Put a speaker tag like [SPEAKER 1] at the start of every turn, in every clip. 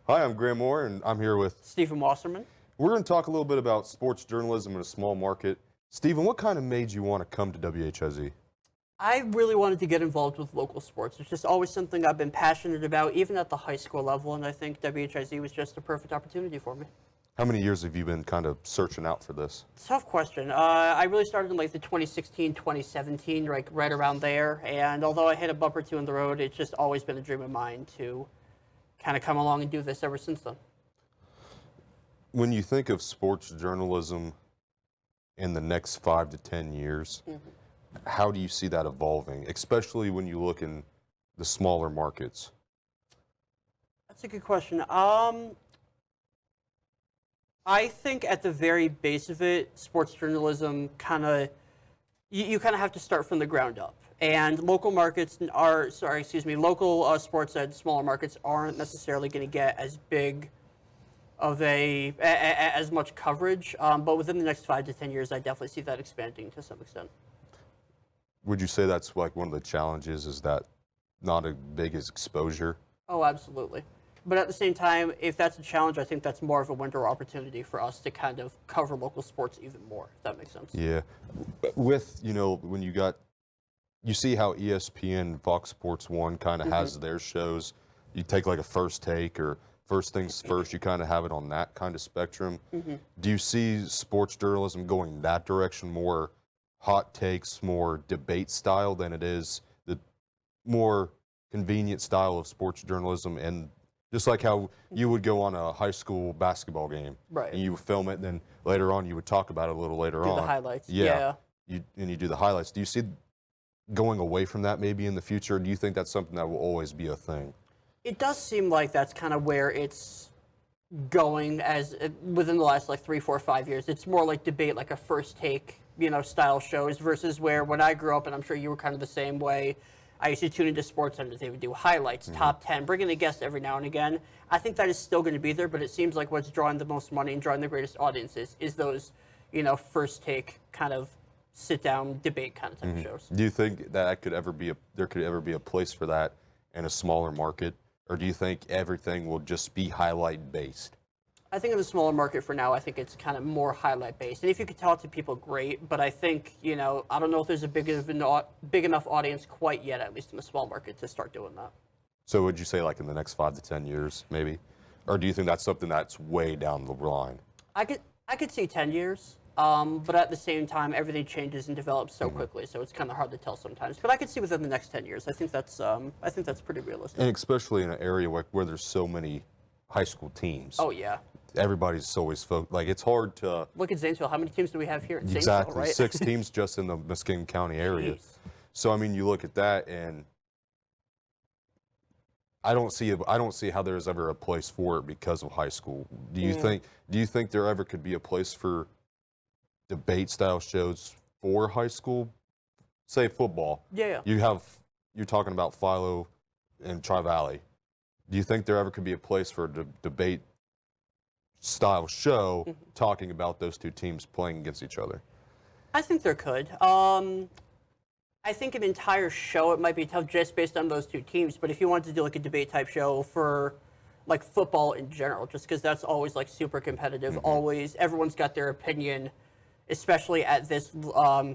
[SPEAKER 1] Hi, I'm Graham Moore, and I'm here with
[SPEAKER 2] Stephen Wasserman.
[SPEAKER 1] We're going to talk a little bit about sports journalism in a small market. Stephen, what kind of made you want to come to WHIZ?
[SPEAKER 2] I really wanted to get involved with local sports. It's just always something I've been passionate about, even at the high school level, and I think WHIZ was just a perfect opportunity for me.
[SPEAKER 1] How many years have you been kind of searching out for this?
[SPEAKER 2] Tough question. I really started in like the 2016, 2017, like right around there, and although I hit a bump or two in the road, it's just always been a dream of mine to kind of come along and do this ever since then.
[SPEAKER 1] When you think of sports journalism in the next 5 to 10 years, how do you see that evolving, especially when you look in the smaller markets?
[SPEAKER 2] That's a good question. I think at the very base of it, sports journalism you kind of have to start from the ground up. And local markets local sports at smaller markets aren't necessarily going to get as big of as much coverage. But within the next 5 to 10 years, I definitely see that expanding to some extent.
[SPEAKER 1] Would you say that's like one of the challenges, is that not as big as exposure?
[SPEAKER 2] Oh, absolutely. But at the same time, if that's a challenge, I think that's more of a window opportunity for us to kind of cover local sports even more, if that makes sense.
[SPEAKER 1] Yeah. With, when you see how ESPN, Fox Sports 1 kind of has their shows, you take like a First Take or First Things First, you kind of have it on that kind of spectrum. Do you see sports journalism going that direction, more hot takes, more debate style than it is the more convenient style of sports journalism? And just like how you would go on a high school basketball game,
[SPEAKER 2] right,
[SPEAKER 1] and you would film it, and then later on you would talk about it a little later on.
[SPEAKER 2] Do the highlights.
[SPEAKER 1] Yeah. You do the highlights. Do you see going away from that maybe in the future? Or do you think that's something that will always be a thing?
[SPEAKER 2] It does seem like that's kind of where it's going within the last like 3, 4, 5 years. It's more like debate, like a First Take, style shows versus where when I grew up, and I'm sure you were kind of the same way, I used to tune into Sports Centers. They would do highlights, top 10, bring in a guest every now and again. I think that is still going to be there, but it seems like what's drawing the most money and drawing the greatest audiences is those, First Take kind of sit-down debate kind of type of shows.
[SPEAKER 1] Do you think that there could ever be a place for that in a smaller market, or do you think everything will just be highlight-based?
[SPEAKER 2] I think in the smaller market for now, I think it's kind of more highlight-based. And if you could tell it to people, great. But I think, I don't know if there's a big enough audience quite yet, at least in the small market, to start doing that.
[SPEAKER 1] So would you say like in the next 5 to 10 years, maybe? Or do you think that's something that's way down the line?
[SPEAKER 2] I could see 10 years. But at the same time, everything changes and develops so quickly, so it's kind of hard to tell sometimes. But I could see within the next 10 years. I think that's pretty realistic.
[SPEAKER 1] And especially in an area where there's so many high school teams.
[SPEAKER 2] Oh yeah.
[SPEAKER 1] Everybody's always it's hard to
[SPEAKER 2] look at Zanesville. How many teams do we have here in
[SPEAKER 1] Zanesville? Exactly,
[SPEAKER 2] right?
[SPEAKER 1] 6 teams just in the Muskingum County area.
[SPEAKER 2] Jeez.
[SPEAKER 1] So I mean, you look at that, and I don't see how there's ever a place for it because of high school. Do you think there ever could be a place for debate style shows for high school? Say football.
[SPEAKER 2] Yeah.
[SPEAKER 1] You're talking about Philo and Tri-Valley. Do you think there ever could be a place for a debate style show talking about those two teams playing against each other?
[SPEAKER 2] I think there could. I think an entire show, it might be tough just based on those two teams, but if you wanted to do like a debate type show for like football in general, just because that's always like super competitive, always everyone's got their opinion, especially at this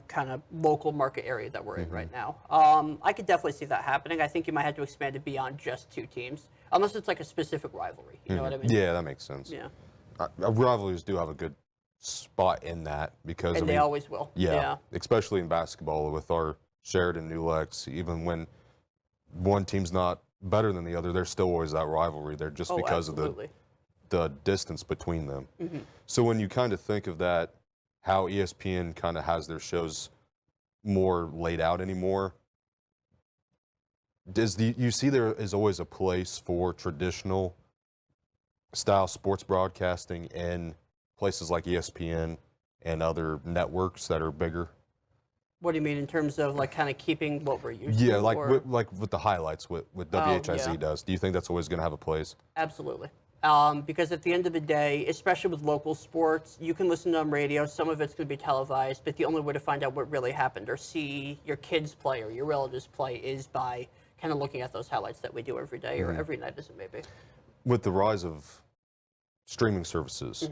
[SPEAKER 2] kind of local market area that we're in right now. I could definitely see that happening. I think you might have to expand it beyond just two teams, unless it's like a specific rivalry. You know what I mean?
[SPEAKER 1] Yeah, that makes sense.
[SPEAKER 2] Yeah.
[SPEAKER 1] Rivalries do have a good spot in that because
[SPEAKER 2] they always will.
[SPEAKER 1] Yeah, especially in basketball with our Sheridan New Lex. Even when one team's not better than the other, there's still always that rivalry there just because of the distance between them. So when you kind of think of that, how ESPN kind of has their shows more laid out anymore, you see there is always a place for traditional style sports broadcasting in places like ESPN and other networks that are bigger?
[SPEAKER 2] What do you mean in terms of like kind of keeping what we're used to?
[SPEAKER 1] Yeah, like with the highlights with WHIZ does. Do you think that's always going to have a place?
[SPEAKER 2] Absolutely. Because at the end of the day, especially with local sports, you can listen to them on radio. Some of it's going to be televised, but the only way to find out what really happened or see your kids play or your relatives play is by kind of looking at those highlights that we do every day or every night, as it may be.
[SPEAKER 1] with the rise of streaming services,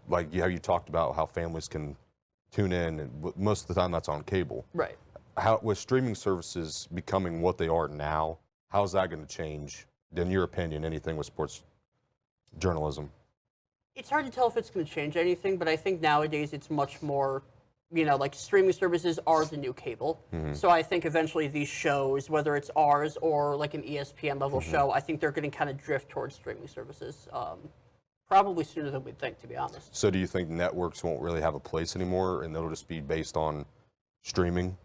[SPEAKER 1] like how you talked about how families can tune in, and most of the time that's on cable.
[SPEAKER 2] Right.
[SPEAKER 1] How, with streaming services becoming what they are now, how's that going to change, in your opinion, anything with sports journalism?
[SPEAKER 2] It's hard to tell if it's going to change anything, but I think nowadays it's much more, like streaming services are the new cable. So I think eventually these shows, whether it's ours or like an ESPN level show, I think they're going to kind of drift towards streaming services. Probably sooner than we'd think, to be honest.
[SPEAKER 1] So do you think networks won't really have a place anymore, and it'll just be based on streaming?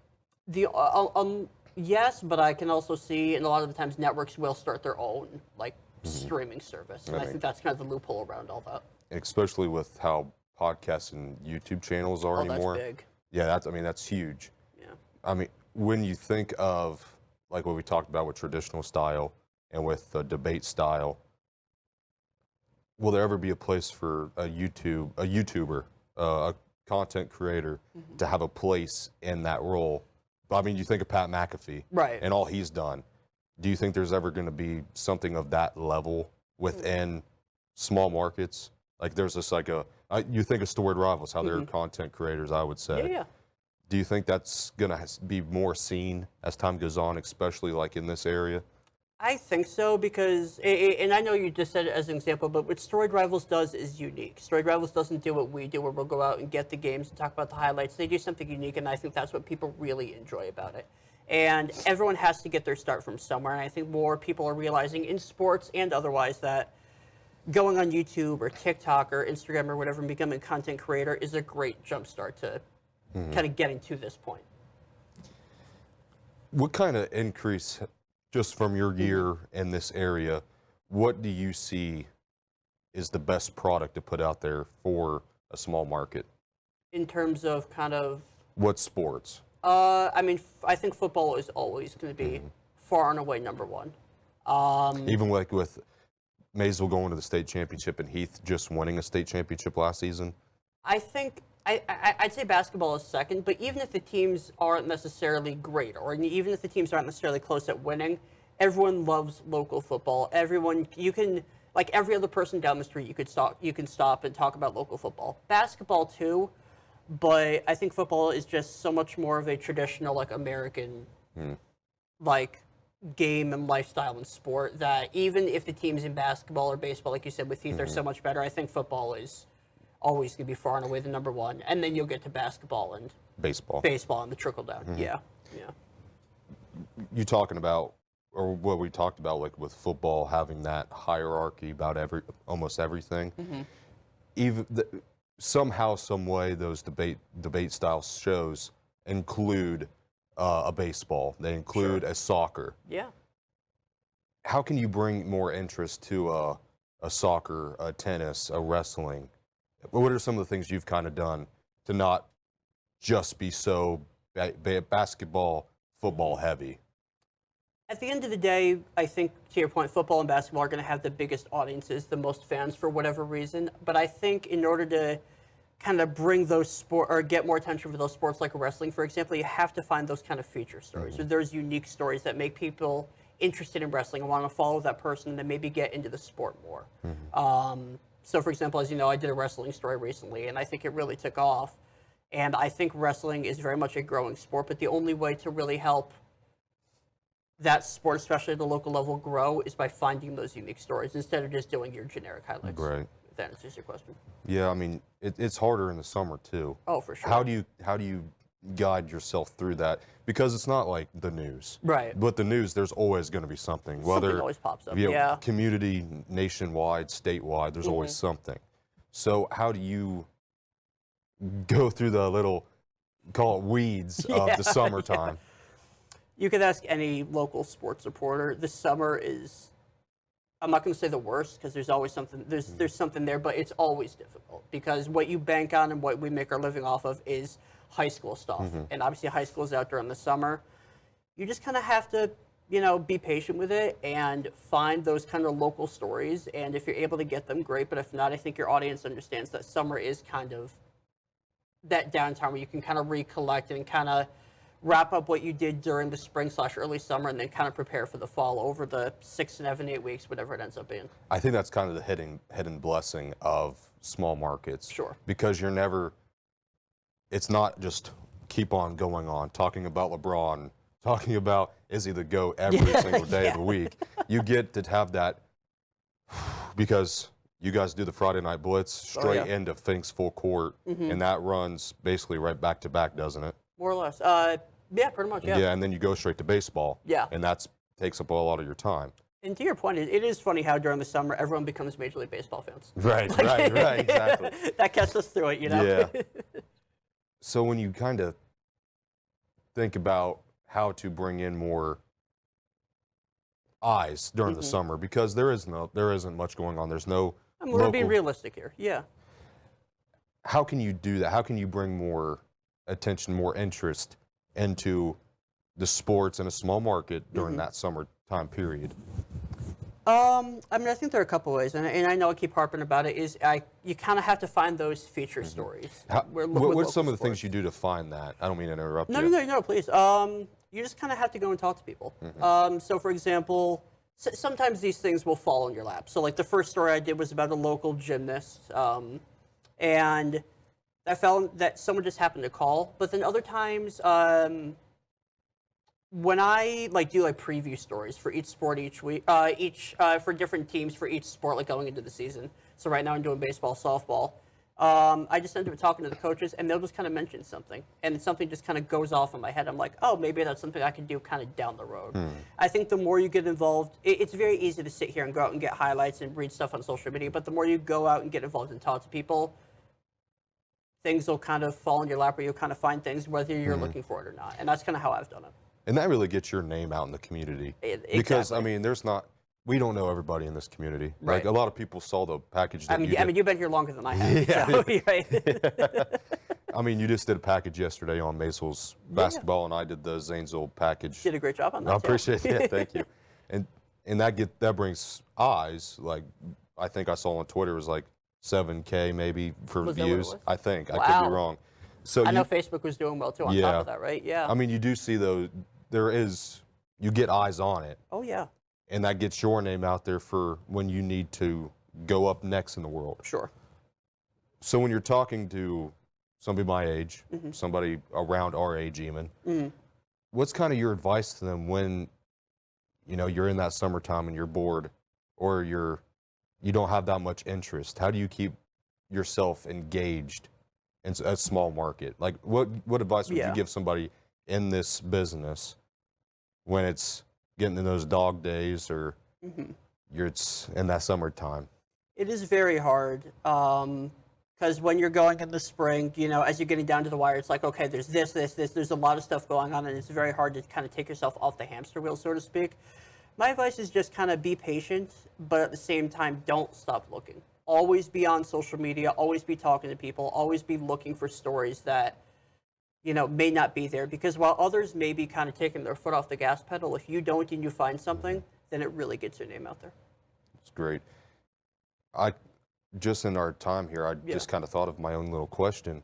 [SPEAKER 2] Yes, but I can also see, and a lot of the times networks will start their own like streaming service, and I think that's kind of the loophole around all that.
[SPEAKER 1] Especially with how podcasts and YouTube channels are anymore.
[SPEAKER 2] That's big.
[SPEAKER 1] Yeah, that's huge.
[SPEAKER 2] Yeah.
[SPEAKER 1] I mean, when you think of like what we talked about with traditional style and with debate style, will there ever be a place for a YouTuber, a content creator to have a place in that role? I mean, you think of Pat McAfee,
[SPEAKER 2] Right.
[SPEAKER 1] and all he's done. Do you think there's ever going to be something of that level within small markets? Like there's this you think of Storied Rivals, how they're content creators, I would say.
[SPEAKER 2] Yeah.
[SPEAKER 1] Do you think that's going to be more seen as time goes on, especially like in this area?
[SPEAKER 2] I think so because, and I know you just said it as an example, but what Storied Rivals does is unique. Storied Rivals doesn't do what we do, where we'll go out and get the games and talk about the highlights. They do something unique, and I think that's what people really enjoy about it. And everyone has to get their start from somewhere, and I think more people are realizing in sports and otherwise that going on YouTube or TikTok or Instagram or whatever and becoming a content creator is a great jumpstart to kind of getting to this point.
[SPEAKER 1] What kind of increase, just from your year in this area, what do you see is the best product to put out there for a small market?
[SPEAKER 2] In terms of kind of...
[SPEAKER 1] What sports?
[SPEAKER 2] I mean, I think football is always going to be far and away number one.
[SPEAKER 1] Even like with Maysville going to the state championship and Heath just winning a state championship last season?
[SPEAKER 2] I think I'd say basketball is second, but even if the teams aren't necessarily great, or even if the teams aren't necessarily close at winning, everyone loves local football. You can, like every other person down the street, you can stop and talk about local football. Basketball too, but I think football is just so much more of a traditional, like American, like game and lifestyle and sport that even if the teams in basketball or baseball, like you said, with Heath, are so much better, I think football is always going to be far and away the number one. And then you'll get to basketball and
[SPEAKER 1] baseball
[SPEAKER 2] and the trickle down. Yeah.
[SPEAKER 1] You talking about, or what we talked about, like with football having that hierarchy about almost everything. Even somehow, some way, those debate style shows include a baseball. They include a soccer.
[SPEAKER 2] Yeah.
[SPEAKER 1] How can you bring more interest to a soccer, a tennis, a wrestling? What are some of the things you've kind of done to not just be so basketball, football heavy?
[SPEAKER 2] At the end of the day, I think, to your point, football and basketball are going to have the biggest audiences, the most fans for whatever reason. But I think in order to kind of bring those sport or get more attention for those sports like wrestling, for example, you have to find those kind of feature stories or those unique stories that make people interested in wrestling and want to follow that person and then maybe get into the sport more. So, for example, as you know, I did a wrestling story recently, and I think it really took off. And I think wrestling is very much a growing sport, but the only way to really help that sport, especially at the local level, grow is by finding those unique stories instead of just doing your generic highlights.
[SPEAKER 1] Right.
[SPEAKER 2] If that answers your question.
[SPEAKER 1] Yeah, I mean, it's harder in the summer too.
[SPEAKER 2] Oh, for sure.
[SPEAKER 1] How do you guide yourself through that? Because it's not like the news.
[SPEAKER 2] Right.
[SPEAKER 1] But the news, there's always going to be something.
[SPEAKER 2] Something always pops up.
[SPEAKER 1] You know,
[SPEAKER 2] Yeah.
[SPEAKER 1] community, nationwide, statewide, there's always something. So how do you go through the little, call it weeds of the summertime?
[SPEAKER 2] You could ask any local sports reporter. The summer is, I'm not going to say the worst because there's always something, there's something there, but it's always difficult because what you bank on and what we make our living off of is high school stuff. And obviously high school is out during the summer. You just kind of have to, be patient with it and find those kind of local stories. And if you're able to get them, great. But if not, I think your audience understands that summer is kind of that downtime where you can kind of recollect and kind of wrap up what you did during the spring/early summer, and then kind of prepare for the fall over the 6, 7, 8 weeks, whatever it ends up being.
[SPEAKER 1] I think that's kind of the hidden blessing of small markets.
[SPEAKER 2] Sure.
[SPEAKER 1] Because it's not just keep on going on, talking about LeBron, talking about is he the GOAT every single day of the week. You get to have that because you guys do the Friday Night Blitz straight into Finks full court, and that runs basically right back to back, doesn't it?
[SPEAKER 2] More or less. Yeah, pretty much, yeah.
[SPEAKER 1] Yeah, and then you go straight to baseball.
[SPEAKER 2] Yeah.
[SPEAKER 1] And that takes up a lot of your time.
[SPEAKER 2] And to your point, it is funny how during the summer everyone becomes Major League Baseball fans.
[SPEAKER 1] Right, right, exactly.
[SPEAKER 2] That gets us through it, you know?
[SPEAKER 1] Yeah. So when you kind of think about how to bring in more eyes during the summer, because there isn't much going on. There's no
[SPEAKER 2] We're going to be realistic here, yeah.
[SPEAKER 1] How can you do that? How can you bring more attention, more interest into the sports in a small market during that summertime period?
[SPEAKER 2] I mean, I think there are a couple ways, and I know I keep harping about it, you kind of have to find those feature stories.
[SPEAKER 1] What's some of the things you do to find that? I don't mean to interrupt you.
[SPEAKER 2] No, please. You just kind of have to go and talk to people. So, for example, sometimes these things will fall in your lap. So, like the first story I did was about a local gymnast, and I found that someone just happened to call. But then other times, when I do preview stories for each sport each week, for different teams for each sport, like going into the season. So right now I'm doing baseball, softball. I just end up talking to the coaches, and they'll just kind of mention something, and something just kind of goes off in my head. I'm like, oh, maybe that's something I can do kind of down the road. I think the more you get involved, it's very easy to sit here and go out and get highlights and read stuff on social media, but the more you go out and get involved and talk to people, things will kind of fall in your lap, or you'll kind of find things whether you're looking for it or not. And that's kind of how I've done it.
[SPEAKER 1] And that really gets your name out in the community.
[SPEAKER 2] Exactly.
[SPEAKER 1] Because, I mean, we don't know everybody in this community.
[SPEAKER 2] Right.
[SPEAKER 1] Like, a lot of people saw the package that you did.
[SPEAKER 2] I mean, you've been here longer than I have.
[SPEAKER 1] Yeah.
[SPEAKER 2] So, right.
[SPEAKER 1] I mean, you just did a package yesterday on Maysville's basketball, and I did the Zanesville package.
[SPEAKER 2] Did a great job on that.
[SPEAKER 1] I appreciate it. Thank you. And that brings eyes. Like, I think I saw on Twitter it was like 7K maybe for
[SPEAKER 2] Was that what it
[SPEAKER 1] views.
[SPEAKER 2] was?
[SPEAKER 1] I think. I
[SPEAKER 2] Wow.
[SPEAKER 1] could be wrong. So
[SPEAKER 2] I know Facebook was doing well too on top of that, right? Yeah.
[SPEAKER 1] I mean, you do see those. You get eyes on it.
[SPEAKER 2] Oh yeah.
[SPEAKER 1] And that gets your name out there for when you need to go up next in the world.
[SPEAKER 2] Sure.
[SPEAKER 1] So when you're talking to somebody my age, somebody around our age even, what's kind of your advice to them when, you're in that summertime and you're bored, or you don't have that much interest? How do you keep yourself engaged in a small market? Like, what advice would you give somebody in this business when it's getting in those dog days, or it's in that summertime?
[SPEAKER 2] It is very hard because when you're going in the spring, as you're getting down to the wire, it's like, okay, there's this. There's a lot of stuff going on, and it's very hard to kind of take yourself off the hamster wheel, so to speak. My advice is just kind of be patient, but at the same time, don't stop looking. Always be on social media, always be talking to people, always be looking for stories that may not be there, because while others may be kind of taking their foot off the gas pedal, if you don't and you find something, then it really gets your name out there.
[SPEAKER 1] It's great. Just in our time here, I just kind of thought of my own little question.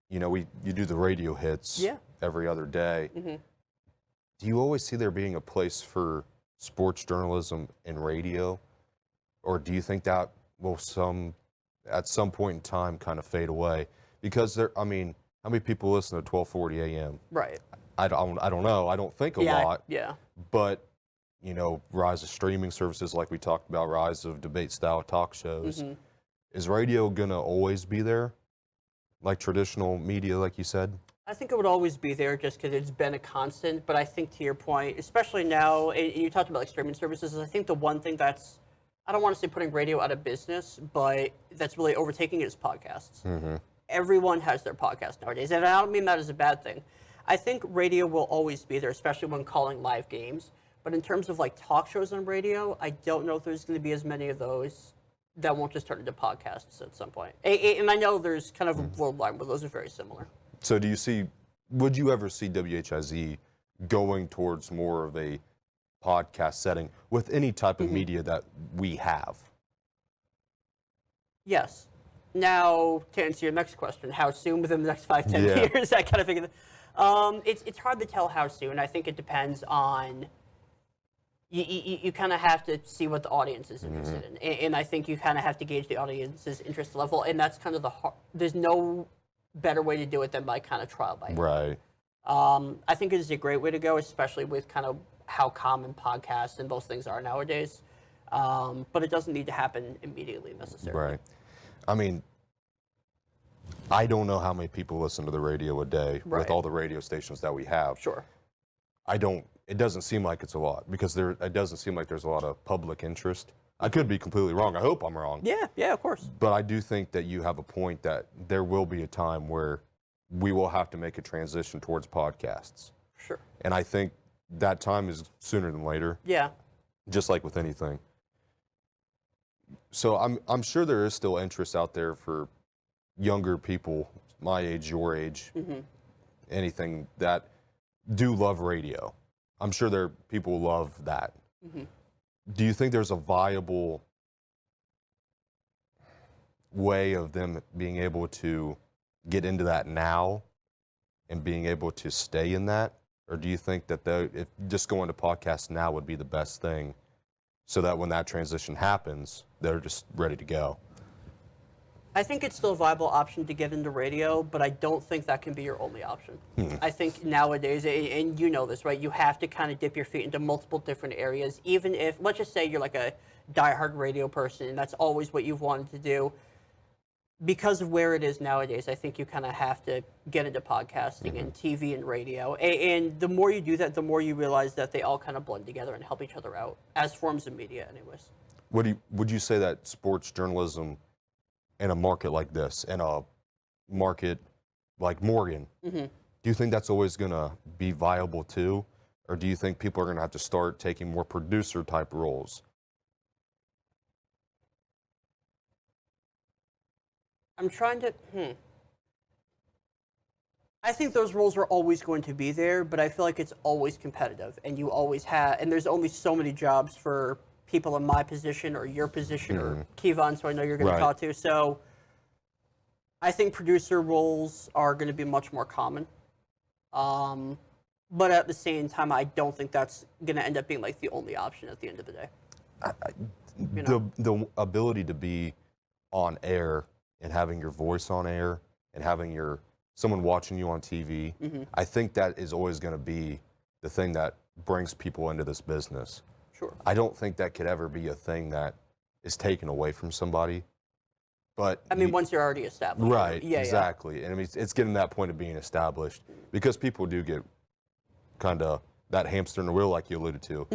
[SPEAKER 1] You do the radio hits every other day. Do you always see there being a place for sports journalism in radio, or do you think that will at some point in time kind of fade away? Because how many people listen to 1240 AM?
[SPEAKER 2] Right.
[SPEAKER 1] I don't know. I don't think a lot.
[SPEAKER 2] Yeah.
[SPEAKER 1] But, rise of streaming services like we talked about, rise of debate-style talk shows. Is radio going to always be there, like traditional media, like you said?
[SPEAKER 2] I think it would always be there just because it's been a constant. But I think to your point, especially now, and you talked about streaming services, I think the one thing that's, I don't want to say putting radio out of business, but that's really overtaking it is podcasts. Everyone has their podcast nowadays, and I don't mean that as a bad thing. I think radio will always be there, especially when calling live games. But in terms of talk shows on radio, I don't know if there's going to be as many of those that won't just turn into podcasts at some point. And I know there's kind of a blurred line, but those are very similar.
[SPEAKER 1] So would you ever see WHIZ going towards more of a podcast setting with any type of media that we have?
[SPEAKER 2] Yes. Now, to answer your next question, how soon within the next 5-10 years? I kind of figured It's hard to tell how soon. I think it depends on. You kind of have to see what the audience is interested in, and I think you kind of have to gauge the audience's interest level, and that's kind of there's no better way to do it than by kind of trial by error.
[SPEAKER 1] Right.
[SPEAKER 2] I think it is a great way to go, especially with kind of how common podcasts and those things are nowadays. But it doesn't need to happen immediately necessarily.
[SPEAKER 1] Right. I mean, I don't know how many people listen to the radio a day
[SPEAKER 2] Right.
[SPEAKER 1] with all the radio stations that we have.
[SPEAKER 2] Sure.
[SPEAKER 1] It doesn't seem like it's a lot because it doesn't seem like there's a lot of public interest. I could be completely wrong. I hope I'm wrong.
[SPEAKER 2] Yeah, of course.
[SPEAKER 1] But I do think that you have a point that there will be a time where we will have to make a transition towards podcasts.
[SPEAKER 2] Sure.
[SPEAKER 1] And I think that time is sooner than later,
[SPEAKER 2] Yeah.
[SPEAKER 1] just like with anything. So I'm sure there is still interest out there for younger people, my age, your age, anything that do love radio. I'm sure there are people who love that. Do you think there's a viable way of them being able to get into that now and being able to stay in that? Or do you think that if just going to podcasts now would be the best thing so that when that transition happens, they're just ready to go?
[SPEAKER 2] I think it's still a viable option to get into radio, but I don't think that can be your only option. I think nowadays, and you know this, right, you have to kind of dip your feet into multiple different areas, even if, let's just say you're like a diehard radio person and that's always what you've wanted to do. Because of where it is nowadays, I think you kind of have to get into podcasting and TV and radio. And the more you do that, the more you realize that they all kind of blend together and help each other out as forms of media anyways.
[SPEAKER 1] Would you say that sports journalism in a market like this, in a market like Morgan, do you think that's always going to be viable too? Or do you think people are going to have to start taking more producer type roles?
[SPEAKER 2] I'm trying to, I think those roles are always going to be there, but I feel like it's always competitive, and you always have, and there's only so many jobs for people in my position or your position or Kevon, so I know you're going to talk to. So I think producer roles are going to be much more common. But at the same time, I don't think that's going to end up being like the only option at the end of the day.
[SPEAKER 1] The ability to be on air and having your voice on air and having someone watching you on TV, I think that is always going to be the thing that brings people into this business.
[SPEAKER 2] Sure.
[SPEAKER 1] I don't think that could ever be a thing that is taken away from somebody. But
[SPEAKER 2] I mean, once you're already established.
[SPEAKER 1] right,
[SPEAKER 2] Yeah,
[SPEAKER 1] exactly. And I mean, it's getting to that point of being established because people do get kind of that hamster in the wheel, like you alluded to.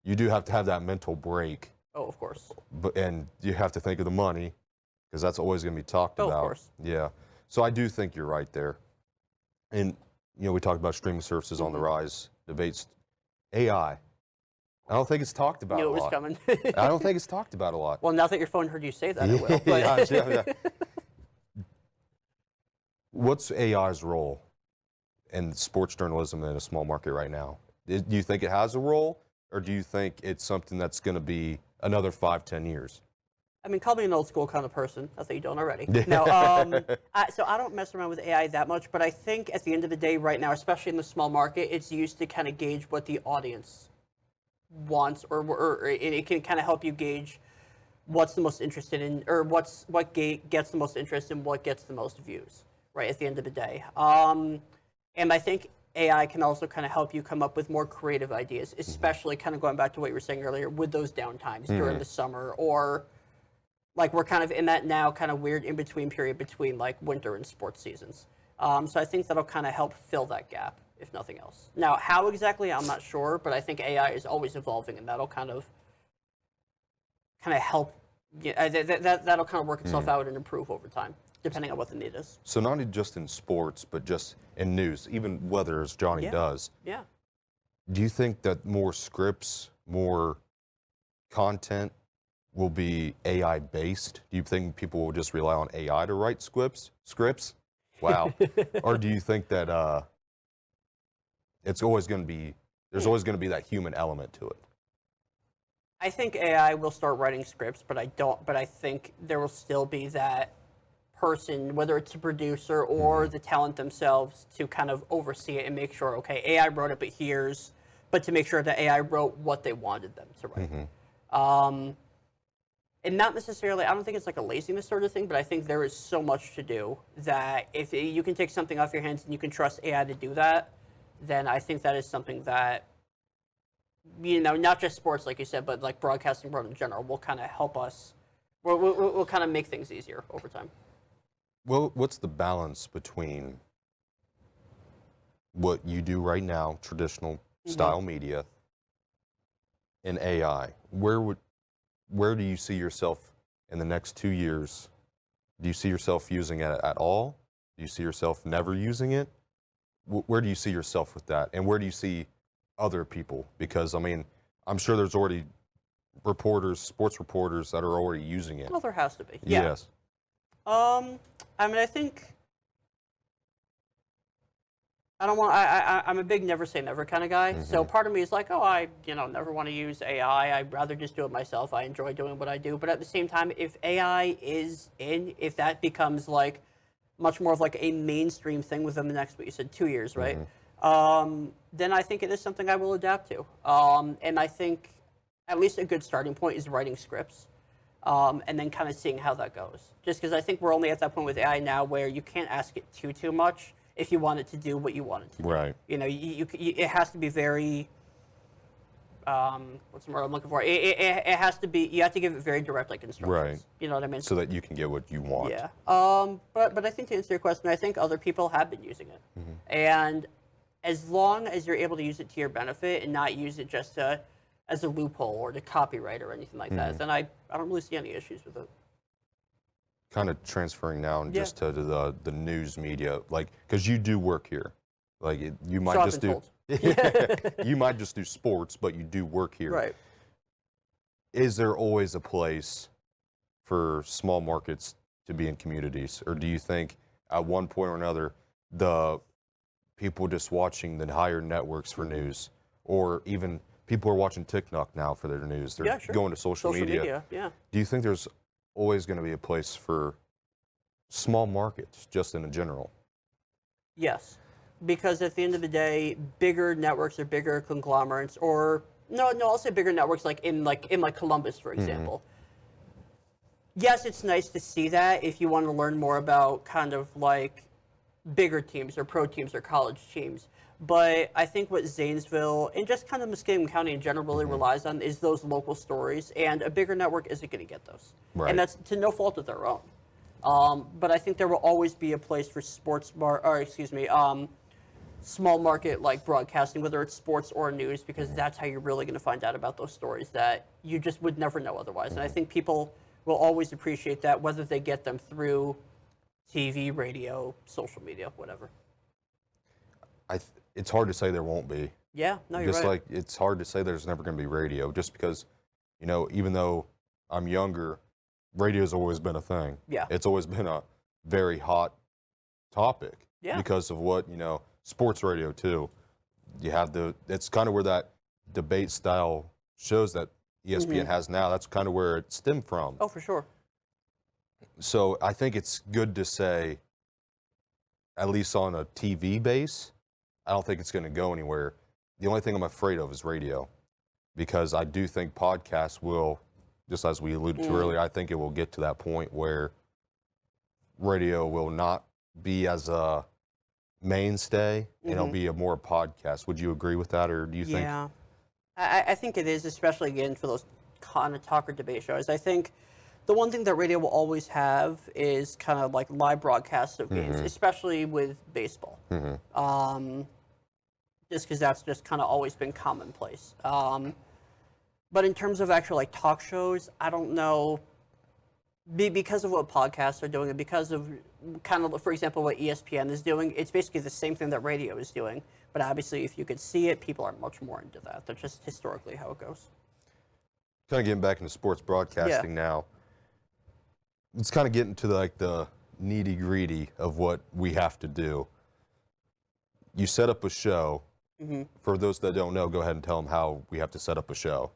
[SPEAKER 1] You do have to have that mental break.
[SPEAKER 2] Oh, of course.
[SPEAKER 1] And you have to think of the money because that's always going to be talked about.
[SPEAKER 2] Of course.
[SPEAKER 1] Yeah. So I do think you're right there. And, we talked about streaming services on the rise, debates, AI. I don't think it's talked about a lot.
[SPEAKER 2] Knew it was coming.
[SPEAKER 1] I don't think it's talked about a lot.
[SPEAKER 2] Well, now that your phone heard you say that, it will. But
[SPEAKER 1] yeah. What's AI's role in sports journalism in a small market right now? Do you think it has a role, or do you think it's something that's going to be another 5-10 years?
[SPEAKER 2] I mean, call me an old school kind of person. Not that you don't already. No, so I don't mess around with AI that much, but I think at the end of the day right now, especially in the small market, it's used to kind of gauge what the audience wants, or it can kind of help you gauge what's the most interested in, or what gets the most interest and what gets the most views, right, at the end of the day. And I think AI can also kind of help you come up with more creative ideas, especially kind of going back to what you were saying earlier with those downtimes during the summer, or like we're kind of in that now kind of weird in-between period between like winter and sports seasons. So I think that'll kind of help fill that gap, if nothing else. Now, how exactly, I'm not sure, but I think AI is always evolving, and that'll kind of help. Yeah, that'll kind of work itself out and improve over time, depending on what the need is.
[SPEAKER 1] So not just in sports, but just in news, even weather, as Johnny does.
[SPEAKER 2] Yeah.
[SPEAKER 1] Do you think that more scripts, more content will be AI based? Do you think people will just rely on AI to write scripts? Wow. Or do you think that it's always going to be, there's always going to be that human element to it?
[SPEAKER 2] I think AI will start writing scripts, but I think there will still be that person, whether it's a producer or the talent themselves, to kind of oversee it and make sure, okay, AI wrote it, but to make sure that AI wrote what they wanted them to write. And not necessarily, I don't think it's like a laziness sort of thing, but I think there is so much to do that if you can take something off your hands and you can trust AI to do that, then I think that is something that, not just sports, like you said, but like broadcasting world in general will kind of help us, will kind of make things easier over time.
[SPEAKER 1] Well, what's the balance between what you do right now, traditional style media, and AI? Where do you see yourself in the next 2 years? Do you see yourself using it at all? Do you see yourself never using it? Where do you see yourself with that? And where do you see other people? Because, I mean, I'm sure there's already sports reporters that are already using it.
[SPEAKER 2] Well, there has to be. Yeah.
[SPEAKER 1] Yes.
[SPEAKER 2] I mean, I think I'm a big never say never kind of guy. So part of me is like, oh, I never want to use AI. I'd rather just do it myself. I enjoy doing what I do. But at the same time, if AI is if that becomes like much more of like a mainstream thing within the next, what you said, 2 years, right? Then I think it is something I will adapt to. And I think at least a good starting point is writing scripts. And then kind of seeing how that goes. Just because I think we're only at that point with AI now where you can't ask it too much if you want it to do what you want it to do.
[SPEAKER 1] Right.
[SPEAKER 2] It has to be very, what's the word I'm looking for? It has to be, you have to give it very direct like instructions.
[SPEAKER 1] Right.
[SPEAKER 2] You know what I mean?
[SPEAKER 1] So that you can get what you want.
[SPEAKER 2] Yeah. But I think to answer your question, I think other people have been using it. And as long as you're able to use it to your benefit and not use it just as a loophole or to copyright or anything like that, then I don't really see any issues with it.
[SPEAKER 1] Kind of transferring now just to the news media, like, because you do work here, like you might
[SPEAKER 2] So I've
[SPEAKER 1] just
[SPEAKER 2] been
[SPEAKER 1] do you might just do sports, but you do work here.
[SPEAKER 2] Right.
[SPEAKER 1] Is there always a place for small markets to be in communities, or do you think at one point or another the people just watching the higher networks for news, or even people are watching TikTok now for their news, they're going to social media.
[SPEAKER 2] Yeah.
[SPEAKER 1] Do you think there's always going to be a place for small markets, just in general?
[SPEAKER 2] Yes, because at the end of the day, bigger networks or bigger conglomerates, or no, I'll say bigger networks, like in Columbus, for example. Yes, it's nice to see that if you want to learn more about kind of like bigger teams or pro teams or college teams. But I think what Zanesville and just kind of Muskegon County in general really relies on is those local stories, and a bigger network isn't going to get those.
[SPEAKER 1] Right.
[SPEAKER 2] And that's to no fault of their own. But I think there will always be a place for small market like broadcasting, whether it's sports or news, because that's how you're really going to find out about those stories that you just would never know otherwise. And I think people will always appreciate that, whether they get them through TV, radio, social media, whatever.
[SPEAKER 1] It's hard to say there won't be.
[SPEAKER 2] Yeah, no, you're
[SPEAKER 1] just
[SPEAKER 2] right.
[SPEAKER 1] like it's hard to say there's never going to be radio, just because, even though I'm younger, radio's always been a thing.
[SPEAKER 2] Yeah.
[SPEAKER 1] It's always been a very hot topic.
[SPEAKER 2] Yeah.
[SPEAKER 1] Because of what, sports radio too. You have it's kind of where that debate style shows that ESPN has now, that's kind of where it stemmed from.
[SPEAKER 2] Oh, for sure.
[SPEAKER 1] So I think it's good to say, at least on a TV base, I don't think it's going to go anywhere. The only thing I'm afraid of is radio, because I do think podcasts will, just as we alluded to earlier, I think it will get to that point where radio will not be as a mainstay, and it'll be a more podcast. Would you agree with that, or do you think?
[SPEAKER 2] Yeah, I think it is, especially again for those kind of talk or debate shows. I think the one thing that radio will always have is kind of like live broadcasts of games, especially with baseball. Just because that's just kind of always been commonplace. But in terms of actual like talk shows, I don't know. Because of what podcasts are doing, and because of kind of, for example, what ESPN is doing, it's basically the same thing that radio is doing. But obviously, if you could see it, people are much more into that. That's just historically how it goes.
[SPEAKER 1] Kind of getting back into sports broadcasting now. Let's kind of get into the nitty-gritty of what we have to do. You set up a show. For those that don't know, go ahead and tell them how we have to set up a show.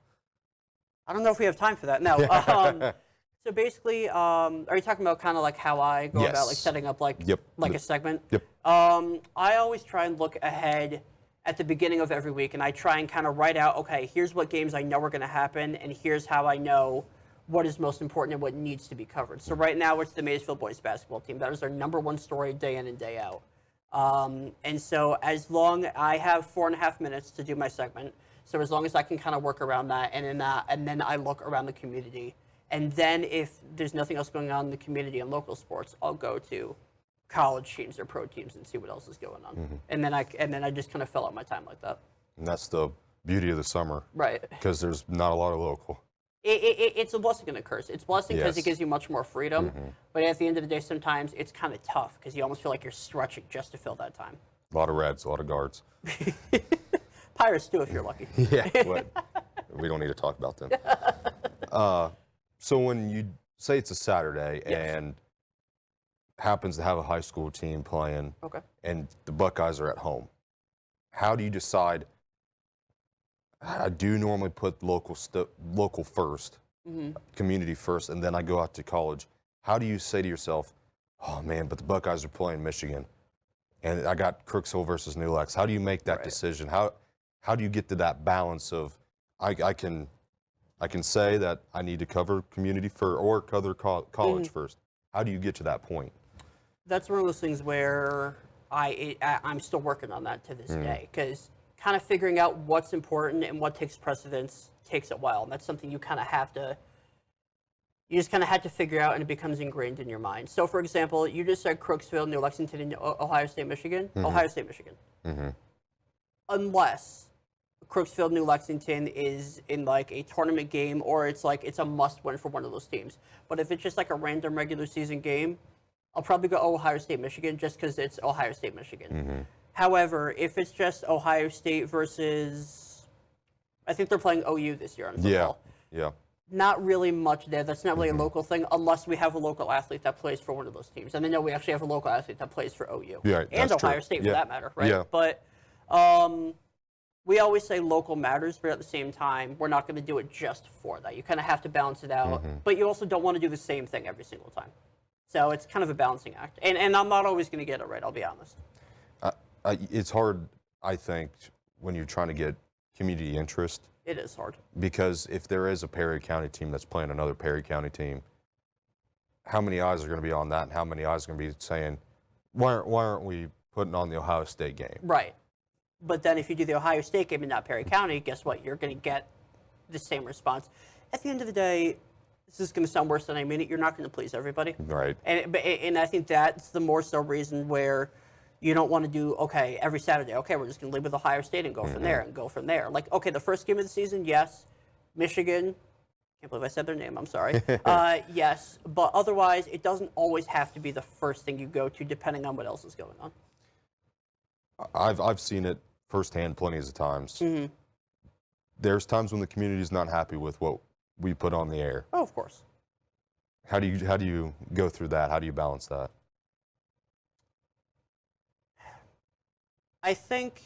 [SPEAKER 2] I don't know if we have time for that. No. So basically, are you talking about kind of like how I go about like
[SPEAKER 1] Yes.
[SPEAKER 2] setting up like
[SPEAKER 1] Yep.
[SPEAKER 2] like a segment?
[SPEAKER 1] Yep.
[SPEAKER 2] I always try and look ahead at the beginning of every week, and I try and kind of write out, okay, here's what games I know are going to happen, and here's how I know what is most important and what needs to be covered. So right now, it's the Maysville boys basketball team. That is our #1 story day in and day out. And so as long I have 4.5 minutes to do my segment, so as long as I can kind of work around that, and then I look around the community, and then if there's nothing else going on in the community and local sports, I'll go to college teams or pro teams and see what else is going on. And then I just kind of fill out my time like that.
[SPEAKER 1] And that's the beauty of the summer.
[SPEAKER 2] Right.
[SPEAKER 1] Because there's not a lot of local.
[SPEAKER 2] It's a blessing and a curse. It's a blessing because
[SPEAKER 1] Yes.
[SPEAKER 2] it gives you much more freedom, but at the end of the day, sometimes it's kind of tough because you almost feel like you're stretching just to fill that time.
[SPEAKER 1] A lot of reds, a lot of guards.
[SPEAKER 2] Pirates too, if you're lucky.
[SPEAKER 1] Yeah. But we don't need to talk about them. So when you say it's a Saturday
[SPEAKER 2] Yes.
[SPEAKER 1] and happens to have a high school team playing
[SPEAKER 2] Okay.
[SPEAKER 1] and the Buckeyes are at home, how do you decide? I do normally put local first, community first, and then I go out to college. How do you say to yourself, oh man, but the Buckeyes are playing Michigan, and I got Crooksville versus New Lex. How do you make that
[SPEAKER 2] Right.
[SPEAKER 1] decision? How do you get to that balance of I can say that I need to cover community first or cover college first? How do you get to that point?
[SPEAKER 2] That's one of those things where I'm still working on that to this day because kind of figuring out what's important and what takes precedence takes a while, and that's something you kind of have to. You just kind of had to figure out, and it becomes ingrained in your mind. So, for example, you just said Crooksville, New Lexington, and Ohio State, Michigan. Ohio State, Michigan. Unless Crooksville, New Lexington is in like a tournament game, or it's a must-win for one of those teams. But if it's just like a random regular season game, I'll probably go Ohio State, Michigan, just because it's Ohio State, Michigan. However, if it's just Ohio State versus, I think they're playing OU this year in football.
[SPEAKER 1] Yeah.
[SPEAKER 2] Not really much there. That's not really a local thing, unless we have a local athlete that plays for one of those teams. And I know we actually have a local athlete that plays for OU.
[SPEAKER 1] Yeah,
[SPEAKER 2] and
[SPEAKER 1] that's
[SPEAKER 2] Ohio
[SPEAKER 1] true.
[SPEAKER 2] State for
[SPEAKER 1] Yeah.
[SPEAKER 2] that matter, right?
[SPEAKER 1] Yeah.
[SPEAKER 2] But we always say local matters, but at the same time, we're not going to do it just for that. You kind of have to balance it out, but you also don't want to do the same thing every single time. So it's kind of a balancing act. And I'm not always going to get it right, I'll be honest.
[SPEAKER 1] It's hard, I think, when you're trying to get community interest,
[SPEAKER 2] It is hard.
[SPEAKER 1] because if there is a Perry County team that's playing another Perry County team, how many eyes are going to be on that, and how many eyes are going to be saying, why aren't we putting on the Ohio State game?
[SPEAKER 2] Right. But then if you do the Ohio State game and not Perry County, guess what? You're going to get the same response. At the end of the day, this is going to sound worse than I mean it. You're not going to please everybody.
[SPEAKER 1] Right.
[SPEAKER 2] And I think that's the more so reason where you don't want to do, okay, every Saturday, okay, we're just going to leave with Ohio State and go from there and go from there. Like, okay, the first game of the season, yes. Michigan, can't believe I said their name, I'm sorry. Yes, but otherwise, it doesn't always have to be the first thing you go to, depending on what else is going on.
[SPEAKER 1] I've seen it firsthand plenty of times. There's times when the community is not happy with what we put on the air.
[SPEAKER 2] Oh, of course.
[SPEAKER 1] How do you go through that? How do you balance that?
[SPEAKER 2] I think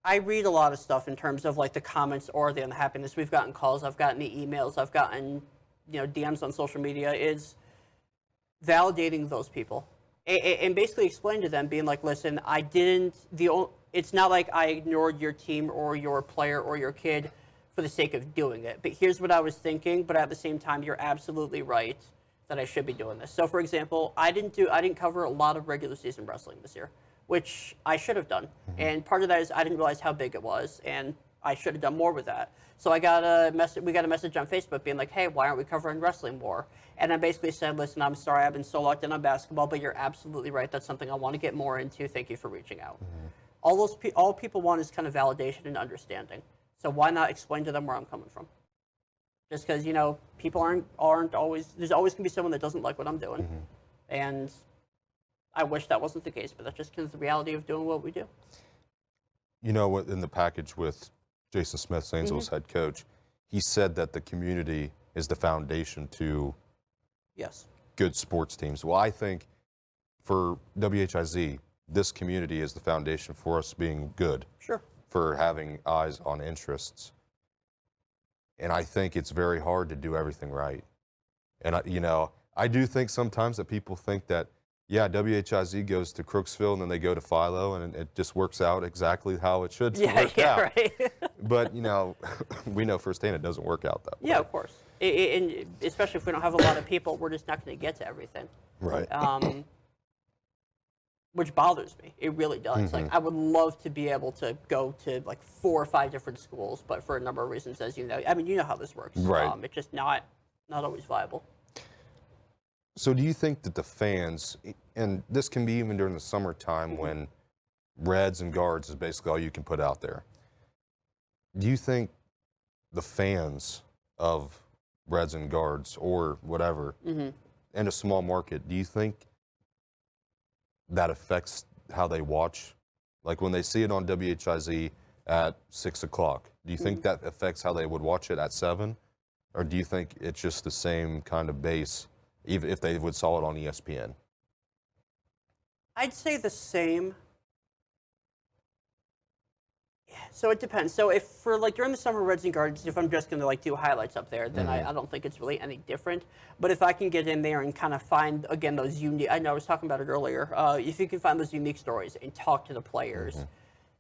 [SPEAKER 2] I read a lot of stuff in terms of like the comments or the unhappiness. We've gotten calls, I've gotten the emails, I've gotten DMs on social media. Is validating those people and basically explain to them, being like, listen, it's not like I ignored your team or your player or your kid for the sake of doing it. But here's what I was thinking. But at the same time, you're absolutely right that I should be doing this. So, for example, I didn't cover a lot of regular season wrestling this year, which I should have done. And part of that is I didn't realize how big it was, and I should have done more with that. So we got a message on Facebook being like, hey, why aren't we covering wrestling more? And I basically said, listen, I'm sorry, I've been so locked in on basketball, but you're absolutely right. That's something I want to get more into. Thank you for reaching out. All people want is kind of validation and understanding. So why not explain to them where I'm coming from? Just because, people aren't always, there's always going to be someone that doesn't like what I'm doing. And I wish that wasn't the case, but that's just kind of the reality of doing what we do.
[SPEAKER 1] You know, in the package with Jason Smith, Zanesville's head coach, he said that the community is the foundation to
[SPEAKER 2] Yes.
[SPEAKER 1] good sports teams. Well, I think for WHIZ, this community is the foundation for us being good,
[SPEAKER 2] Sure.
[SPEAKER 1] for having eyes on interests. and I think it's very hard to do everything right. And I do think sometimes that people think that, yeah, WHIZ goes to Crooksville and then they go to Philo, and it just works out exactly how it should work out.
[SPEAKER 2] Right.
[SPEAKER 1] But we know firsthand it doesn't work out that way.
[SPEAKER 2] Yeah, of course. And especially if we don't have a lot of people, we're just not going to get to everything.
[SPEAKER 1] Right.
[SPEAKER 2] Which bothers me. It really does. Like, I would love to be able to go to like 4 or 5 different schools, but for a number of reasons, as you know, I mean, you know how this works.
[SPEAKER 1] Right.
[SPEAKER 2] It's just not always viable.
[SPEAKER 1] So do you think that the fans, and this can be even during the summertime when Reds and Guards is basically all you can put out there, do you think the fans of Reds and Guards or whatever in a small market, do you think that affects how they watch? Like when they see it on WHIZ at 6 o'clock, do you think that affects how they would watch it at 7? Or do you think it's just the same kind of base, even if they would saw it on ESPN?
[SPEAKER 2] I'd say the same. So it depends. So if for like during the summer Reds and Guards, if I'm just going to like do highlights up there, then I don't think it's really any different. But if I can get in there and kind of find, again, those unique, I know I was talking about it earlier, if you can find those unique stories and talk to the players,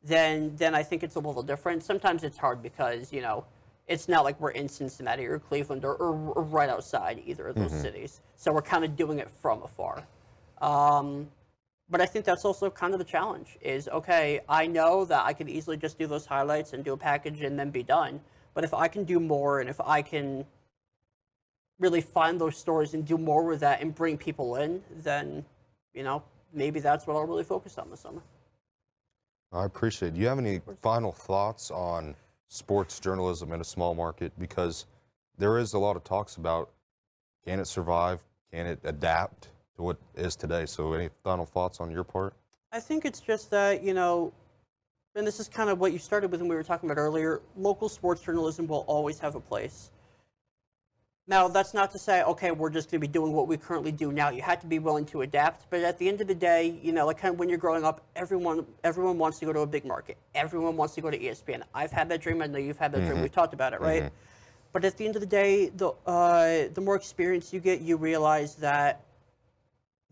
[SPEAKER 2] then I think it's a little different. Sometimes it's hard because, it's not like we're in Cincinnati or Cleveland or right outside either of those cities. So we're kind of doing it from afar. But I think that's also kind of the challenge is, okay, I know that I could easily just do those highlights and do a package and then be done. But if I can do more and if I can really find those stories and do more with that and bring people in, then, maybe that's what I'll really focus on this summer.
[SPEAKER 1] I appreciate it. Do you have any final thoughts on sports journalism in a small market? Because there is a lot of talks about, can it survive? Can it adapt to what is today? So any final thoughts on your part?
[SPEAKER 2] I think it's just that, and this is kind of what you started with when we were talking about earlier, local sports journalism will always have a place. Now, that's not to say, okay, we're just going to be doing what we currently do now. You have to be willing to adapt. But at the end of the day, like kind of when you're growing up, everyone wants to go to a big market. Everyone wants to go to ESPN. I've had that dream. I know you've had that dream. We've talked about it, right? But at the end of the day, the more experience you get, you realize that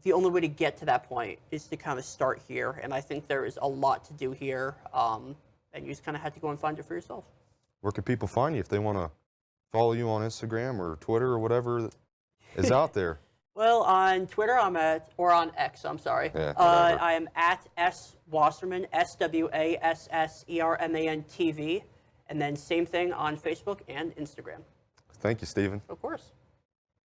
[SPEAKER 2] the only way to get to that point is to kind of start here. And I think there is a lot to do here. And you just kind of have to go and find it for yourself.
[SPEAKER 1] Where can people find you if they want to follow you on Instagram or Twitter or whatever is out there?
[SPEAKER 2] Well, on Twitter, or on X, I'm sorry.
[SPEAKER 1] Yeah,
[SPEAKER 2] I am at S Wasserman, SWASSERMAN TV. And then same thing on Facebook and Instagram.
[SPEAKER 1] Thank you, Stephen.
[SPEAKER 2] Of course.